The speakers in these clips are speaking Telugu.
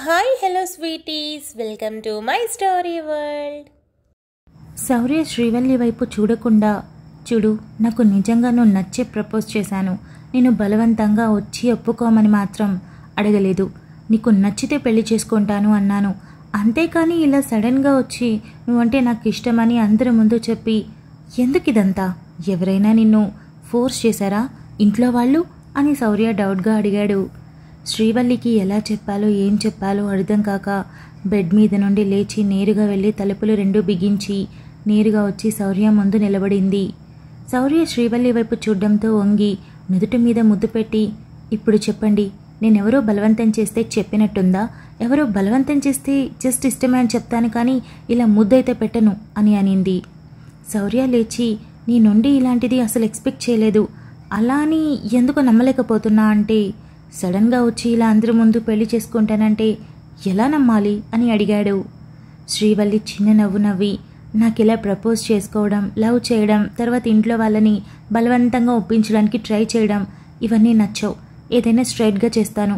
Hi hello sweeties, welcome to my story world. Shaurya Srivalli వైపు చూడకుండా, చూడు నాకు నిజంగా నువ్వు నచ్చే ప్రపోజ్ చేశాను. నేను బలవంతంగా వచ్చి ఒప్పుకోమని మాత్రం అడగలేదు. నీకు నచ్చితే పెళ్లి చేసుకుంటాను అన్నాను. అంతేకాని ఇలా సడన్గా వచ్చి నువ్వంటే నాకు ఇష్టమని అందరి ముందు చెప్పి ఎందుకు ఇదంతా? ఎవరైనా నిన్ను ఫోర్స్ చేశారా ఇంట్లో వాళ్ళు అని శౌర్య డౌట్గా అడిగాడు. శ్రీవల్లికి ఎలా చెప్పాలో ఏం చెప్పాలో అర్థం కాక బెడ్ మీద నుండి లేచి నేరుగా వెళ్ళి తలుపులు రెండు బిగించి నేరుగా వచ్చి శౌర్య ముందు నిలబడింది. శౌర్య శ్రీవల్లి వైపు చూడ్డంతో వంగి నుదుటి మీద ముద్దు పెట్టి, ఇప్పుడు చెప్పండి, నేనెవరో బలవంతం చేస్తే చెప్పినట్టుందా? ఎవరో బలవంతం చేస్తే జస్ట్ ఇష్టమే అని చెప్తాను, కానీ ఇలా ముద్దైతే పెట్టను అని అనింది. శౌర్య లేచి, నీ నుండి ఇలాంటిది అసలు ఎక్స్పెక్ట్ చేయలేదు, అలా అని ఎందుకు నమ్మలేకపోతున్నా అంటే, సడన్గా వచ్చి ఇలా అందరి ముందు పెళ్లి చేసుకుంటానంటే ఎలా నమ్మాలి అని అడిగాడు. శ్రీవల్లి చిన్న నవ్వు నవ్వి, నాకిలా ప్రపోజ్ చేసుకోవడం, లవ్ చేయడం, తర్వాత ఇంట్లో వాళ్ళని బలవంతంగా ఒప్పించడానికి ట్రై చేయడం ఇవన్నీ నచ్చవు. ఏదైనా స్ట్రైట్గా చేస్తాను,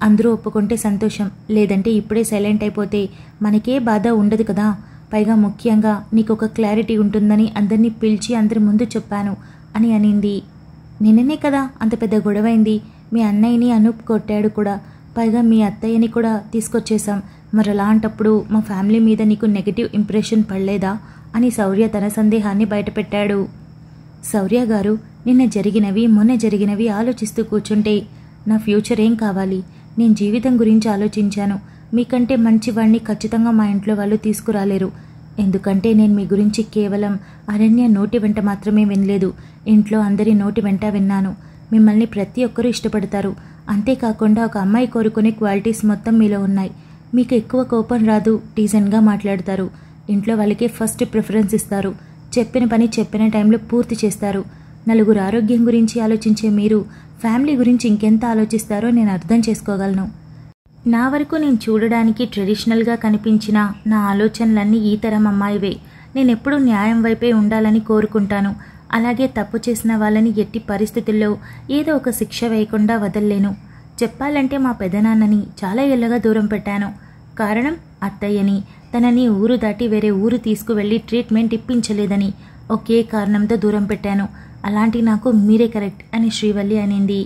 అందరూ ఒప్పుకుంటే సంతోషం, లేదంటే ఇప్పుడే సైలెంట్ అయిపోతే మనకే బాధ ఉండదు కదా. పైగా ముఖ్యంగా నీకు ఒక క్లారిటీ ఉంటుందని అందరినీ పిలిచి అందరి ముందు చెప్పాను అని అనింది. నిన్ననే కదా అంత పెద్ద గొడవైంది, మీ అన్నయ్యని అనూప్ కొట్టాడు కూడా, పైగా మీ అత్తయ్యని కూడా తీసుకొచ్చేసాం. మరి అలాంటప్పుడు మా ఫ్యామిలీ మీద నీకు నెగిటివ్ ఇంప్రెషన్ పడలేదా అని శౌర్య తన సందేహాన్ని బయటపెట్టాడు. శౌర్య గారు, నిన్న జరిగినవి మొన్న జరిగినవి ఆలోచిస్తూ కూర్చుంటే నా ఫ్యూచర్ ఏం కావాలి? నేను జీవితం గురించి ఆలోచించాను. మీకంటే మంచివాడిని ఖచ్చితంగా మా ఇంట్లో వాళ్ళు తీసుకురాలేరు. ఎందుకంటే నేను మీ గురించి కేవలం అరణ్య నోటి వెంట మాత్రమే వినలేదు, ఇంట్లో అందరి నోటి వెంట విన్నాను. మిమ్మల్ని ప్రతి ఒక్కరూ ఇష్టపడతారు. అంతేకాకుండా ఒక అమ్మాయి కోరుకునే క్వాలిటీస్ మొత్తం మీలో ఉన్నాయి. మీకు ఎక్కువ కోపం రాదు, డీసెంట్గా మాట్లాడతారు, ఇంట్లో వాళ్ళకే ఫస్ట్ ప్రిఫరెన్స్ ఇస్తారు, చెప్పిన పని చెప్పిన టైంలో పూర్తి చేస్తారు. నలుగురు ఆరోగ్యం గురించి ఆలోచించే మీరు ఫ్యామిలీ గురించి ఇంకెంత ఆలోచిస్తారో నేను అర్థం చేసుకోగలను. నా వరకు నేను చూడడానికి ట్రెడిషనల్గా కనిపించిన నా ఆలోచనలన్నీ ఈ తరం అమ్మాయివే. నేను ఎప్పుడూ న్యాయం వైపే ఉండాలని కోరుకుంటాను. అలాగే తప్పు చేసిన వాళ్ళని ఎట్టి పరిస్థితుల్లో ఏదో ఒక శిక్ష వేయకుండా వదల్లేను. చెప్పాలంటే మా పెదనాన్నని చాలా ఏళ్ళగా దూరం పెట్టాను. కారణం అత్తయ్యని తనని ఊరు దాటి వేరే ఊరు తీసుకువెళ్ళి ట్రీట్మెంట్ ఇప్పించలేదని ఒకే కారణంతో దూరం పెట్టాను. అలాంటి నాకు మీరే కరెక్ట్ అని శ్రీవల్లి అనింది.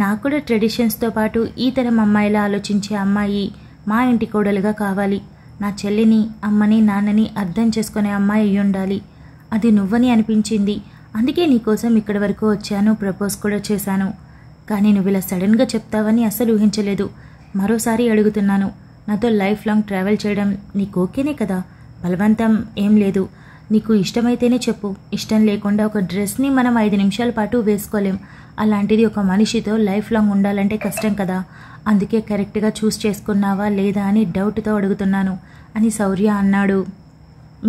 నాకు కూడా ట్రెడిషన్స్తో పాటు ఈ తరం అమ్మాయిలా ఆలోచించే అమ్మాయి మా ఇంటి కోడలుగా కావాలి. నా చెల్లిని, అమ్మని, నాన్నని అర్థం చేసుకునే అమ్మాయి అయ్యి ఉండాలి. అది నువ్వని అనిపించింది. అందుకే నీకోసం ఇక్కడి వరకు వచ్చాను, ప్రపోజ్ కూడా చేశాను. కానీ నువ్వు ఇలా సడన్గా చెప్తావని అస్సలు ఊహించలేదు. మరోసారి అడుగుతున్నాను, నాతో లైఫ్ లాంగ్ ట్రావెల్ చేయడం నీకు ఓకేనే కదా? బలవంతం ఏం లేదు. నీకు ఇష్టమైతేనే చెప్పు. ఇష్టం లేకుండా ఒక డ్రెస్ని మనం 5 నిమిషాల పాటు వేసుకోలేం. అలాంటిది ఒక మనిషితో లైఫ్ లాంగ్ ఉండాలంటే కష్టం కదా. అందుకే కరెక్ట్గా చూస్ చేసుకున్నావా లేదా అని డౌట్తో అడుగుతున్నాను అని శౌర్య అన్నాడు.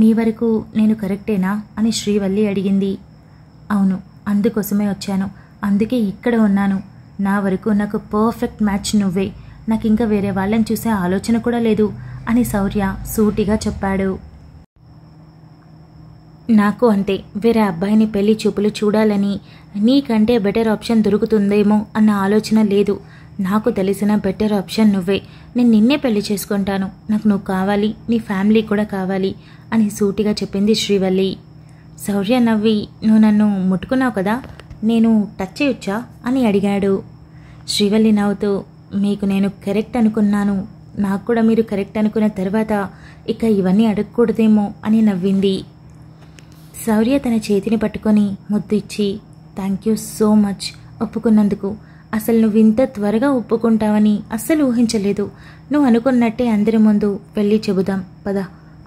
మీ వరకు నేను కరెక్టేనా అని శ్రీవల్లి అడిగింది. అవును, అందుకోసమే వచ్చాను, అందుకే ఇక్కడ ఉన్నాను. నా వరకు నాకు పర్ఫెక్ట్ మ్యాచ్ నువ్వే. నాకు ఇంకా వేరే వాళ్ళని చూసే ఆలోచన కూడా లేదు అని శౌర్య సూటిగా చెప్పాడు. నాకు అంతే, వేరే అబ్బాయిని పెళ్లి చూపులు చూడాలని, నీకంటే బెటర్ ఆప్షన్ దొరుకుతుందేమో అన్న ఆలోచన లేదు. నాకు తెలిసిన బెటర్ ఆప్షన్ నువ్వే. నేను నిన్నే పెళ్లి చేసుకుంటాను. నాకు నువ్వు కావాలి, నీ ఫ్యామిలీ కూడా కావాలి అని సూటిగా చెప్పింది శ్రీవల్లి. శౌర్య నవ్వి, నువ్వు నన్ను ముట్టుకున్నావు కదా, నేను టచ్ చేయొచ్చా అని అడిగాడు. శ్రీవల్లి నవ్వుతూ, మీకు నేను కరెక్ట్ అనుకున్నాను, నాకు కూడా మీరు కరెక్ట్ అనుకున్న తర్వాత ఇక ఇవన్నీ అడగకూడదేమో అని నవ్వింది. శౌర్య తన చేతిని పట్టుకొని ముద్దు ఇచ్చి, థ్యాంక్ యూ సో మచ్ ఒప్పుకున్నందుకు. అసలు నువ్వు ఇంత త్వరగా ఒప్పుకుంటావని అస్సలు ఊహించలేదు. నువ్వు అనుకున్నట్టే అందరి ముందు పెళ్ళి చెబుదాం పద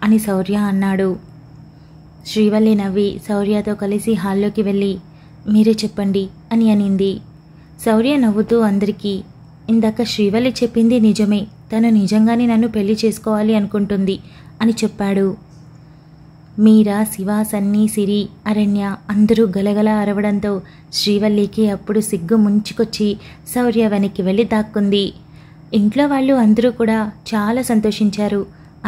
అని శౌర్య అన్నాడు. శ్రీవల్లి నవ్వి శౌర్యతో కలిసి హాల్లోకి వెళ్ళి, మీరే చెప్పండి అని అనింది. శౌర్య నవ్వుతూ అందరికీ, ఇందాక శ్రీవల్లి చెప్పింది నిజమే, తను నిజంగానే నన్ను పెళ్లి చేసుకోవాలి అనుకుంటుంది అని చెప్పాడు. మీరా, శివ, సన్నీ, సిరి, అరణ్య అందరూ గలగల అరవడంతో శ్రీవల్లికి అప్పుడు సిగ్గు ముంచుకొచ్చి శౌర్య వెనక్కి వెళ్ళి దాక్కుంది. ఇంట్లో వాళ్ళు అందరూ కూడా చాలా సంతోషించారు.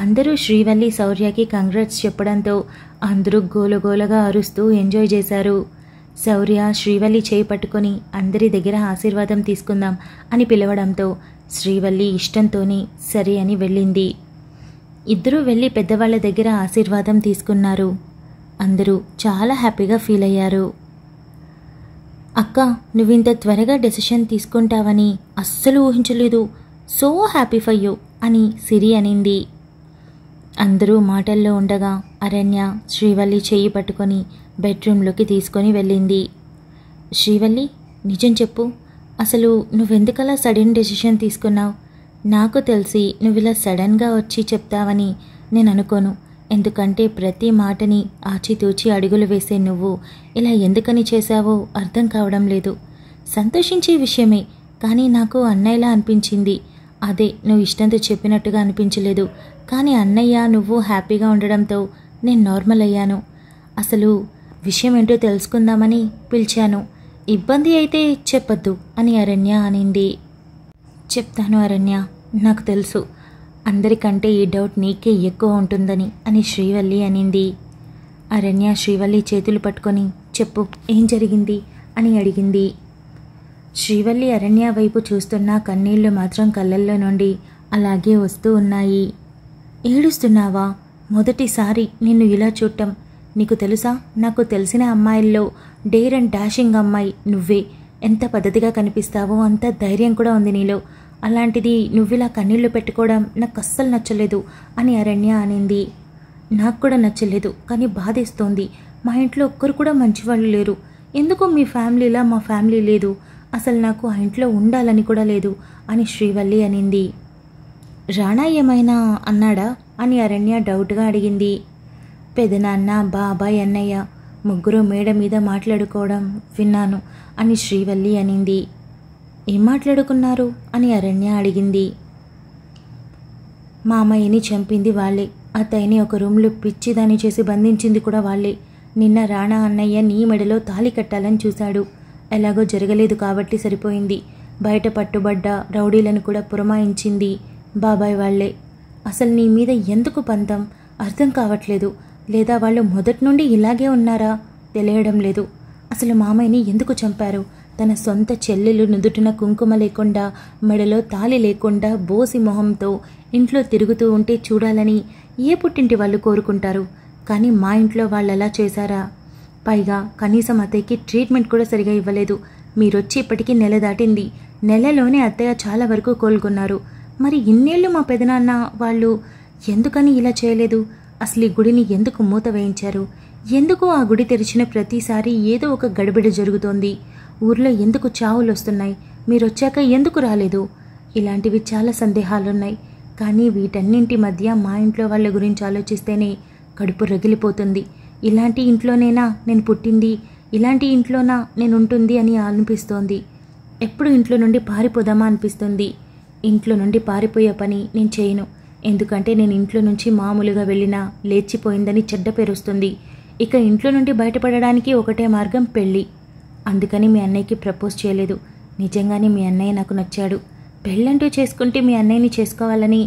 అందరూ శ్రీవల్లి శౌర్యకి కంగ్రాట్స్ చెప్పడంతో అందరూ గోలగోలగా అరుస్తూ ఎంజాయ్ చేశారు. శౌర్య శ్రీవల్లి చేయి పట్టుకొని అందరి దగ్గర ఆశీర్వాదం తీసుకుందాం అని పిలవడంతో శ్రీవల్లి ఇష్టంతోనే సరే అని వెళ్ళింది. ఇద్దరూ వెళ్ళి పెద్దవాళ్ళ దగ్గర ఆశీర్వాదం తీసుకున్నారు. అందరూ చాలా హ్యాపీగా ఫీల్ అయ్యారు. అక్క, నువ్వింత త్వరగా డెసిషన్ తీసుకుంటావని అస్సలు ఊహించలేదు. సో హ్యాపీ ఫర్ యూ అని సిరి అనింది. అందరూ మాటల్లో ఉండగా అరణ్య శ్రీవల్లి చెయ్యి పట్టుకొని బెడ్రూమ్లోకి తీసుకొని వెళ్ళింది. శ్రీవల్లి, నిజం చెప్పు, అసలు నువ్వెందుకలా సడన్ డెసిషన్ తీసుకున్నావు? నాకు తెలిసి నువ్వు ఇలా సడన్గా వచ్చి చెప్తావని నేను అనుకోను. ఎందుకంటే ప్రతి మాటని ఆచితూచి అడుగులు వేసే నువ్వు ఇలా ఎందుకని చేశావో అర్థం కావడం లేదు. సంతోషించే విషయమే, కానీ నాకు అన్నయ్యలా అనిపించింది. అదే, నువ్వు ఇష్టంతో చెప్పినట్టుగా అనిపించలేదు. కానీ అన్నయ్య నువ్వు హ్యాపీగా ఉండడంతో నేను నార్మల్ అయ్యాను. అసలు విషయం ఏంటో తెలుసుకుందామని పిలిచాను. ఇబ్బంది అయితే చెప్పొద్దు అని అరణ్య అనింది. చెప్తాను అరణ్య, నాకు తెలుసు అందరికంటే ఈ డౌట్ నీకే ఎక్కువ ఉంటుందని అని శ్రీవల్లి అనింది. అరణ్య శ్రీవల్లి చేతులు పట్టుకొని చెప్పు, ఏం జరిగింది అని అడిగింది. శ్రీవల్లి అరణ్య వైపు చూస్తున్న కన్నీళ్లు మాత్రం కళ్ళల్లో నుండి అలాగే వస్తూ ఉన్నాయి. ఏడుస్తున్నావా? మొదటిసారి నిన్ను ఇలా చూడటం. నీకు తెలుసా, నాకు తెలిసిన అమ్మాయిల్లో డేర్ అండ్ డాషింగ్ అమ్మాయి నువ్వే. ఎంత పద్ధతిగా కనిపిస్తావో అంత ధైర్యం కూడా ఉంది నీలో. అలాంటిది నువ్విలా కన్నీళ్లు పెట్టుకోవడం నాకు అస్సలు నచ్చలేదు అని అరణ్య అనింది. నాకు కూడా నచ్చలేదు, కానీ బాధేస్తోంది. మా ఇంట్లో ఒక్కరు కూడా మంచివాళ్ళు లేరు. ఎందుకో మీ ఫ్యామిలీలా మా ఫ్యామిలీ లేదు. అసలు నాకు ఆ ఇంట్లో ఉండాలని కూడా లేదు అని శ్రీవల్లి అనింది. రాణా ఏమైనా అన్నాడా అని అరణ్య డౌట్గా అడిగింది. పెదనాన్న, బాబాయ్, అన్నయ్య ముగ్గురు మేడ మీద మాట్లాడుకోవడం విన్నాను అని శ్రీవల్లి అనింది. ఏం మాట్లాడుకున్నారు అని అరణ్య అడిగింది. మామయ్యని చంపింది వాళ్ళే, అత్తయ్యని ఒక రూమ్లో పిచ్చిదాన్ని చేసి బంధించింది కూడా వాళ్ళే. నిన్న రాణా అన్నయ్య నీ మెడలో తాళి కట్టాలని చూశాడు. ఎలాగో జరగలేదు కాబట్టి సరిపోయింది. బయట పట్టుబడ్డ రౌడీలను కూడా పురమాయించింది బాబాయ్ వాళ్లే. అసలు నీ మీద ఎందుకు పంతం అర్థం కావట్లేదు. లేదా వాళ్ళు మొదటి నుండి ఇలాగే ఉన్నారా తెలియడం లేదు. అసలు మామయ్యని ఎందుకు చంపారు? తన సొంత చెల్లెలు నుదుటిన కుంకుమ లేకుండా, మెడలో తాళి లేకుండా, బోసి మొహంతో ఇంట్లో తిరుగుతూ ఉంటే చూడాలని ఏ పుట్టింటి వాళ్ళు కోరుకుంటారు? కానీ మా ఇంట్లో వాళ్ళు అలా చేశారా? పైగా కనీసం అత్తయ్యకి ట్రీట్మెంట్ కూడా సరిగా ఇవ్వలేదు. మీరొచ్చి ఇప్పటికీ నెల దాటింది. నెలలోనే అత్తయ్య చాలా వరకు కోలుకున్నారు. మరి ఇన్నేళ్ళు మా పెదనాన్న వాళ్ళు ఎందుకని ఇలా చేయలేదు? అసలు ఈ గుడిని ఎందుకు మూత వేయించారు? ఎందుకు ఆ గుడి తెరిచిన ప్రతిసారి ఏదో ఒక గడిబిడి జరుగుతోంది? ఊర్లో ఎందుకు చావులు వస్తున్నాయి? మీరొచ్చాక ఎందుకు రాలేదు? ఇలాంటివి చాలా సందేహాలున్నాయి. కానీ వీటన్నింటి మధ్య మా ఇంట్లో వాళ్ళ గురించి ఆలోచిస్తేనే కడుపు రగిలిపోతుంది. ఇలాంటి ఇంట్లోనేనా నేను పుట్టింది? ఇలాంటి ఇంట్లోనా నేను ఉంటుంది అని అనిపిస్తోంది. ఎప్పుడు ఇంట్లో నుండి పారిపోదామా అనిపిస్తుంది. ఇంట్లో నుండి పారిపోయే పని నేను చేయను. ఎందుకంటే నేను ఇంట్లో నుంచి మామూలుగా వెళ్ళినా లేచిపోయిందని చెడ్డ పేరు వస్తుంది. ఇక ఇంట్లో నుండి బయటపడడానికి ఒకటే మార్గం, పెళ్ళి. అందుకని మీ అన్నయ్యకి ప్రపోజ్ చేయలేదు. నిజంగానే మీ అన్నయ్య నాకు నచ్చాడు. పెళ్ళంటూ చేసుకుంటే మీ అన్నయ్యని చేసుకోవాలని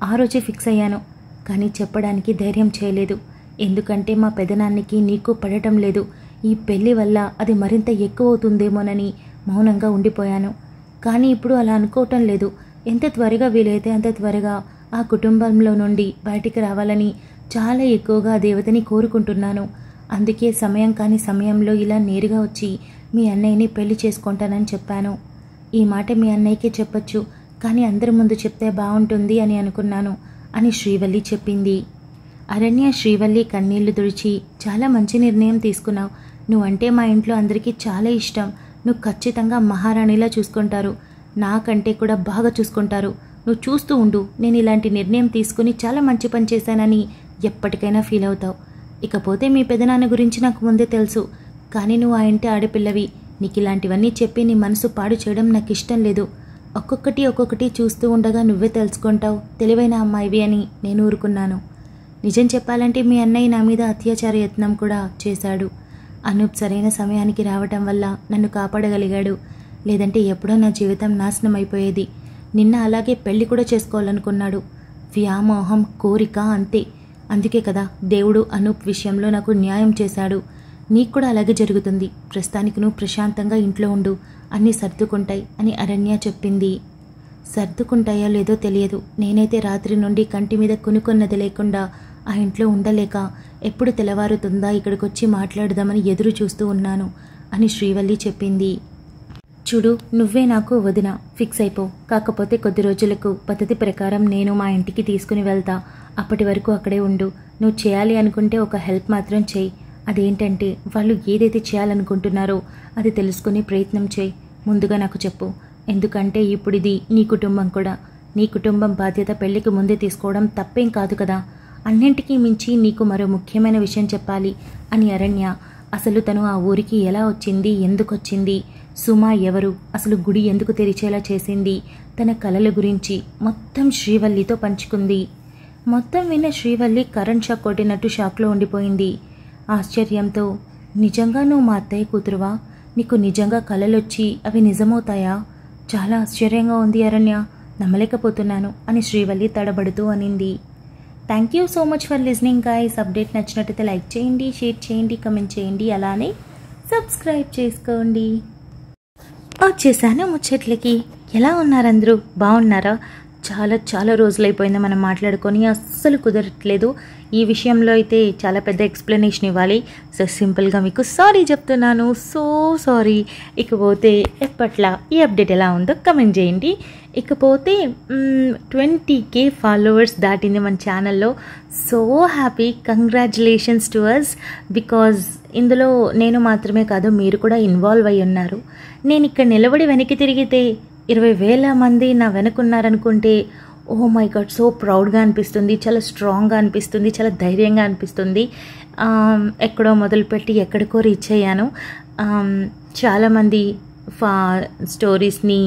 ఆ రోజే ఫిక్స్ అయ్యాను. కానీ చెప్పడానికి ధైర్యం చేయలేదు. ఎందుకంటే మా పెదనాన్నకి నీకు పడటం లేదు. ఈ పెళ్లి వల్ల అది మరింత ఎక్కువ అవుతుందేమోనని మౌనంగా ఉండిపోయాను. కానీ ఇప్పుడు అలా అనుకోవటం లేదు. ఎంత త్వరగా వీలైతే అంత త్వరగా ఆ కుటుంబంలో నుండి బయటికి రావాలని చాలా ఎక్కువగా దేవతని కోరుకుంటున్నాను. అందుకే సమయం కాని సమయంలో ఇలా నేరుగా వచ్చి మీ అన్నయ్యని పెళ్లి చేసుకుంటానని చెప్పాను. ఈ మాట మీ అన్నయ్యకే చెప్పొచ్చు, కానీ అందరి ముందు చెప్తే బాగుంటుంది అని అనుకున్నాను అని శ్రీవల్లి చెప్పింది. అరణ్య శ్రీవల్లి కన్నీళ్లు తుడిచి, చాలా మంచి నిర్ణయం తీసుకున్నావు. నువ్వంటే మా ఇంట్లో అందరికీ చాలా ఇష్టం. నువ్వు ఖచ్చితంగా మహారాణిలా చూసుకుంటారు. నాకంటే కూడా బాగా చూసుకుంటారు. నువ్వు చూస్తూ ఉండు. నేను ఇలాంటి నిర్ణయం తీసుకుని చాలా మంచి పని చేశానని ఎప్పటికైనా ఫీల్ అవుతావు. ఇకపోతే మీ పెదనాన్న గురించి నాకు ముందే తెలుసు. కానీ నువ్వు ఆ ఇంటి ఆడపిల్లవి. నీకు ఇలాంటివన్నీ చెప్పి నీ మనసు పాడు చేయడం నాకు ఇష్టం లేదు. ఒక్కొక్కటి చూస్తూ ఉండగా నువ్వే తెలుసుకుంటావు తెలివైన అమ్మాయివి అని నేను ఊరుకున్నాను. నిజం చెప్పాలంటే మీ అన్నయ్య నా మీద అత్యాచార యత్నం కూడా చేశాడు. అనూప్ సరైన సమయానికి రావటం వల్ల నన్ను కాపాడగలిగాడు. లేదంటే ఎప్పుడో నా జీవితం నాశనం అయిపోయేది. నిన్న అలాగే పెళ్లి కూడా చేసుకోవాలనుకున్నాడు. వ్యామోహం, కోరిక అంతే. అందుకే కదా దేవుడు అనూప్ విషయంలో నాకు న్యాయం చేశాడు. నీకు కూడా అలాగే జరుగుతుంది. ప్రస్తుతానికి నువ్వు ప్రశాంతంగా ఇంట్లో ఉండు, అన్నీ సర్దుకుంటాయి అని అరణ్య చెప్పింది. సర్దుకుంటాయో లేదో తెలియదు. నేనైతే రాత్రి నుండి కంటి మీద కొనుక్కున్నది లేకుండా ఆ ఇంట్లో ఉండలేక ఎప్పుడు తెల్లవారుతుందా ఇక్కడికొచ్చి మాట్లాడదామని ఎదురు చూస్తూ ఉన్నాను అని శ్రీవల్లి చెప్పింది. చూడు, నువ్వే నాకు వదిన, ఫిక్స్ అయిపో. కాకపోతే కొద్ది రోజులకు పద్ధతి ప్రకారం నేను మా ఇంటికి తీసుకుని వెళ్తా. అప్పటి వరకు అక్కడే ఉండు. నువ్వు చేయాలి అనుకుంటే ఒక హెల్ప్ మాత్రం చేయి. అదేంటంటే వాళ్ళు ఏదైతే చేయాలనుకుంటున్నారో అది తెలుసుకునే ప్రయత్నం చేయి. ముందుగా నాకు చెప్పు. ఎందుకంటే ఇప్పుడు ఇది నీ కుటుంబం కూడా. నీ కుటుంబం బాధ్యత పెళ్లికి ముందే తీసుకోవడం తప్పేం కాదు కదా. అన్నింటికీ మించి నీకు మరో ముఖ్యమైన విషయం చెప్పాలి అని అరణ్య. అసలు తను ఆ ఊరికి ఎలా వచ్చింది, ఎందుకు వచ్చింది, సుమా ఎవరు, అసలు గుడి ఎందుకు తెరిచేలా చేసింది, తన కలల గురించి మొత్తం శ్రీవల్లితో పంచుకుంది. మొత్తం విన్న శ్రీవల్లి కరెంట్ షాక్ కొట్టినట్టు షాక్లో ఉండిపోయింది. ఆశ్చర్యంతో, నిజంగా నువ్వు మా అత్తయ్య కూతురువా? నీకు నిజంగా కలలొచ్చి అవి నిజమవుతాయా? చాలా ఆశ్చర్యంగా ఉంది అరణ్య, నమ్మలేకపోతున్నాను అని శ్రీవల్లి తడబడుతూ అనింది. Thank you so much for listening guys. Update నచ్చినట్టయితే లైక్ చేయండి, షేర్ చేయండి, కమెంట్ చేయండి, అలానే సబ్స్క్రైబ్ చేసుకోండి. వచ్చేసాను ముచ్చట్లకి. ఎలా ఉన్నారు అందరూ? బాగున్నారా? చాలా చాలా రోజులైపోయింది మనం మాట్లాడుకొని, అస్సలు కుదరట్లేదు. ఈ విషయంలో అయితే చాలా పెద్ద ఎక్స్ప్లెనేషన్ ఇవ్వాలి. సో సింపుల్గా మీకు సారీ చెప్తున్నాను. So sorry. ఇకపోతే ఎప్పట్లా ఈ అప్డేట్ ఎలా ఉందో కమెంట్ చేయండి. ఇకపోతే 20K ఫాలోవర్స్ దాటింది మన ఛానల్లో. So happy. Congratulations to us. Because ఇందులో నేను మాత్రమే కాదు, మీరు కూడా ఇన్వాల్వ్ అయి ఉన్నారు. నేను ఇక్కడ నిలబడి వెనక్కి తిరిగితే 20,000 మంది నా వెనుకున్నారనుకుంటే, ఓ మై గాడ్, సో ప్రౌడ్గా అనిపిస్తుంది, చాలా స్ట్రాంగ్గా అనిపిస్తుంది, చాలా ధైర్యంగా అనిపిస్తుంది. ఎక్కడో మొదలుపెట్టి ఎక్కడికో రీచ్ అయ్యాను. చాలామంది స్టోరీస్ని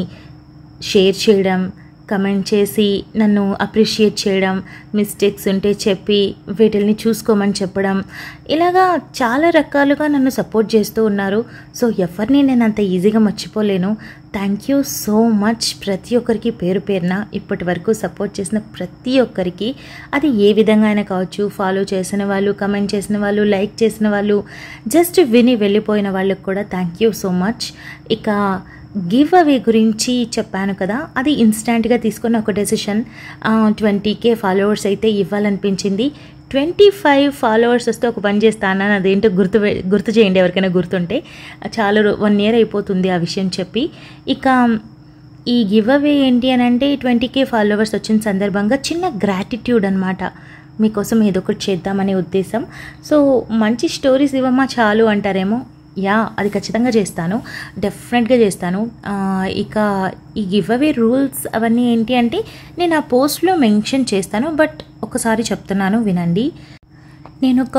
షేర్ చేయడం, కమెంట్ చేసి నన్ను అప్రిషియేట్ చేయడం, మిస్టేక్స్ ఉంటే చెప్పి వీటిల్ని చూసుకోమని చెప్పడం, ఇలాగా చాలా రకాలుగా నన్ను సపోర్ట్ చేస్తూ ఉన్నారు. సో ఎవరిని నేను అంత ఈజీగా మర్చిపోలేను. థ్యాంక్ యూ సో మచ్ ప్రతి ఒక్కరికి, పేరు పేరున ఇప్పటి వరకు సపోర్ట్ చేసిన ప్రతి ఒక్కరికి. అది ఏ విధంగా అయినా కావచ్చు. ఫాలో చేసిన వాళ్ళు, కమెంట్ చేసిన వాళ్ళు, లైక్ చేసిన వాళ్ళు, జస్ట్ విని వెళ్ళిపోయిన వాళ్ళకి కూడా థ్యాంక్ యూ సో మచ్. ఇక గివ్ అవే గురించి చెప్పాను కదా, అది ఇన్స్టాంట్గా తీసుకున్న ఒక డెసిషన్. 20K ఫాలోవర్స్ అయితే ఇవ్వాలనిపించింది. 25 ఫాలోవర్స్ వస్తే ఒక పని చేస్తాను, అదేంటో గుర్తు చేయండి ఎవరికైనా గుర్తుంటే. చాలా 1 year అయిపోతుంది ఆ విషయం చెప్పి. ఇక ఈ గివ్ అవే ఏంటి అని అంటే, 20K ఫాలోవర్స్ వచ్చిన సందర్భంగా చిన్న గ్రాటిట్యూడ్ అనమాట. మీకోసం ఏదో ఒకటి చేద్దామనే ఉద్దేశం. సో మంచి స్టోరీస్ ఇవ్వమ్మా చాలు అంటారేమో. యా, అది ఖచ్చితంగా చేస్తాను, డెఫినెట్గా చేస్తాను. ఇక ఈ గివ్ అవే రూల్స్ అవన్నీ ఏంటి అంటే నేను ఆ పోస్ట్లో మెన్షన్ చేస్తాను. బట్ ఒకసారి చెప్తున్నాను వినండి. నేను ఒక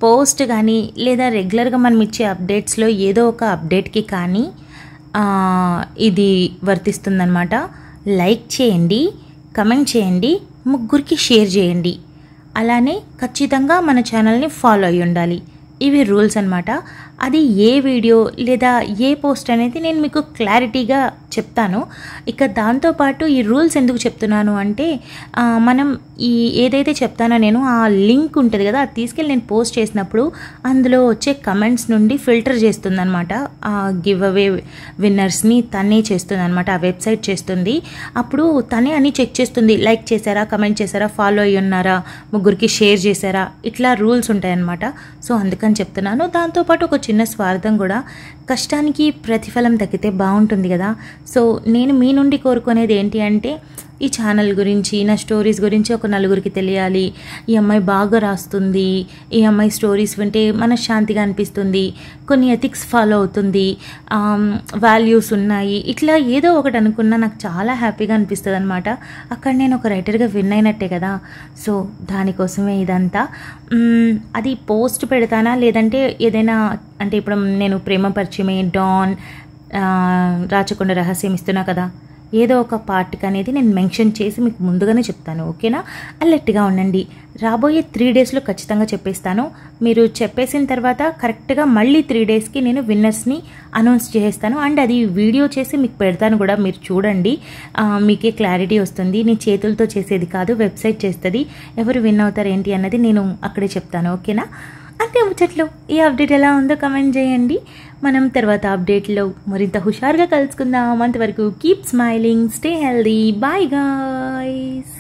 పోస్ట్ కానీ లేదా రెగ్యులర్గా మనం ఇచ్చే అప్డేట్స్లో ఏదో ఒక అప్డేట్కి కానీ ఇది వర్తిస్తుందన్నమాట. లైక్ చేయండి, కమెంట్ చేయండి, 3 షేర్ చేయండి, అలానే ఖచ్చితంగా మన ఛానల్ని ఫాలో అయ్యి ఉండాలి. ఇవి రూల్స్ అనమాట. అది ఏ వీడియో లేదా ఏ పోస్ట్ అనేది నేను మీకు క్లారిటీగా చెప్తాను. ఇక దాంతోపాటు ఈ రూల్స్ ఎందుకు చెప్తున్నాను అంటే, మనం ఈ ఏదైతే చెప్తానో నేను ఆ లింక్ ఉంటుంది కదా, అది తీసుకెళ్ళి నేను పోస్ట్ చేసినప్పుడు అందులో వచ్చే కమెంట్స్ నుండి ఫిల్టర్ చేస్తుంది అనమాట. ఆ గివ్ అవే విన్నర్స్ని తనే చేస్తుంది అనమాట, ఆ వెబ్సైట్ చేస్తుంది. అప్పుడు తనే అన్నీ చెక్ చేస్తుంది. లైక్ చేశారా, కమెంట్ చేశారా, ఫాలో అయ్యి ఉన్నారా, 3 షేర్ చేశారా, ఇట్లా రూల్స్ ఉంటాయన్నమాట. సో అందుకని చెప్తున్నాను. దాంతోపాటు ఒక చిన్న స్వార్థం కూడా, కష్టానికి ప్రతిఫలం దక్కితే బాగుంటుంది కదా. సో నేను మీ నుండి కోరుకునేది ఏంటి అంటే, ఈ ఛానల్ గురించి, నా స్టోరీస్ గురించి ఒక 4 తెలియాలి. ఈ అమ్మాయి బాగా రాస్తుంది, ఈ అమ్మాయి స్టోరీస్ వింటే మనశ్శాంతిగా అనిపిస్తుంది, కొన్ని ఎథిక్స్ ఫాలో అవుతుంది, వాల్యూస్ ఉన్నాయి, ఇట్లా ఏదో ఒకటి అనుకున్నా నాకు చాలా హ్యాపీగా అనిపిస్తుంది అనమాట. అక్కడ నేను ఒక రైటర్గా విన్ అయినట్టే కదా. సో దానికోసమే ఇదంతా. అది పోస్ట్ పెడతానా లేదంటే ఏదైనా, అంటే ఇప్పుడు నేను ప్రేమ పరిచయమే, డాన్, రాచకొండ రహస్యం ఇస్తున్నా కదా, ఏదో ఒక పార్ట్కి అనేది నేను మెన్షన్ చేసి మీకు ముందుగానే చెప్తాను. ఓకేనా? అలర్ట్గా ఉండండి. రాబోయే 3 డేస్లో ఖచ్చితంగా చెప్పేస్తాను. మీరు చెప్పేసిన తర్వాత కరెక్ట్గా మళ్ళీ 3 డేస్కి నేను విన్నర్స్ని అనౌన్స్ చేస్తాను. అండ్ అది వీడియో చేసి మీకు పెడతాను కూడా, మీరు చూడండి, మీకే క్లారిటీ వస్తుంది. నేను చేతులతో చేసేది కాదు, వెబ్సైట్ చేస్తుంది. ఎవరు విన్ అవుతారు ఏంటి అన్నది నేను అక్కడే చెప్తాను. ఓకేనా? అంతే ముచ్చట్లు. ఈ అప్డేట్ ఎలా ఉందో కమెంట్ చేయండి. మనం తర్వాత అప్డేట్లో మరింత హుషారుగా కలుసుకుందాం. అంతవరకు keep smiling, stay healthy, bye guys.